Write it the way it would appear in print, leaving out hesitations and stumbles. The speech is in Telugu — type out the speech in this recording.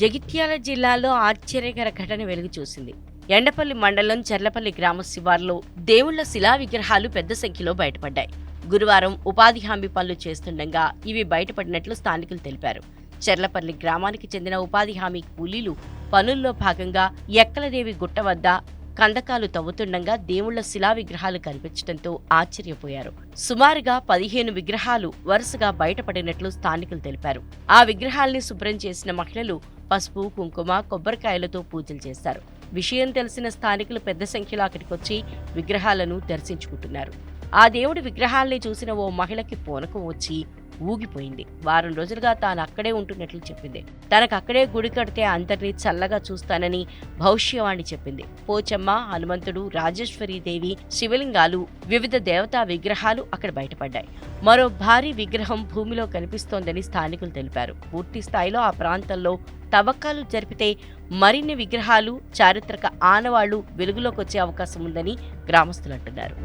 జగిత్యాల జిల్లాలో ఆశ్చర్యకర ఘటన వెలుగు చూసింది. ఎండపల్లి మండలం చెర్లపల్లి గ్రామ శివార్లో దేవుళ్ల శిలా విగ్రహాలు పెద్ద సంఖ్యలో బయటపడ్డాయి. గురువారం ఉపాధి హామీ పనులు చేస్తుండగా ఇవి బయటపడినట్లు స్థానికులు తెలిపారు. చెర్లపల్లి గ్రామానికి చెందిన ఉపాధి హామీ కూలీలు పనుల్లో భాగంగా ఎక్కలదేవి గుట్ట వద్ద కందకాలు తవ్వుతుండగా దేవుళ్ల శిలా విగ్రహాలు కనిపించడంతో ఆశ్చర్యపోయారు. సుమారుగా 15 విగ్రహాలు వరుసగా బయటపడినట్లు స్థానికులు తెలిపారు. ఆ విగ్రహాల్ని శుభ్రం చేసిన మహిళలు పసుపు, కుంకుమ, కొబ్బరికాయలతో పూజలు చేశారు. విషయం తెలిసిన స్థానికులు పెద్ద సంఖ్యలో అక్కడికొచ్చి విగ్రహాలను దర్శించుకుంటున్నారు. ఆ దేవుడి విగ్రహాల్ని చూసిన ఓ మహిళకి పూనకం వచ్చి ఊగిపోయింది. వారం రోజులుగా తాను అక్కడే ఉంటున్నట్లు చెప్పింది. తనకక్కడే గుడి కడితే అందరినీ చల్లగా చూస్తానని భవిష్యవాణి చెప్పింది. పోచమ్మ, హనుమంతుడు, రాజేశ్వరీదేవి శివలింగాలు, వివిధ దేవతా విగ్రహాలు అక్కడ బయటపడ్డాయి. మరో భారీ విగ్రహం భూమిలో కనిపిస్తోందని స్థానికులు తెలిపారు. పూర్తి స్థాయిలో ఆ ప్రాంతంలో తవ్వకాలు జరిపితే మరిన్ని విగ్రహాలు, చారిత్రక ఆనవాళ్లు వెలుగులోకొచ్చే అవకాశం ఉందని గ్రామస్తులు అంటున్నారు.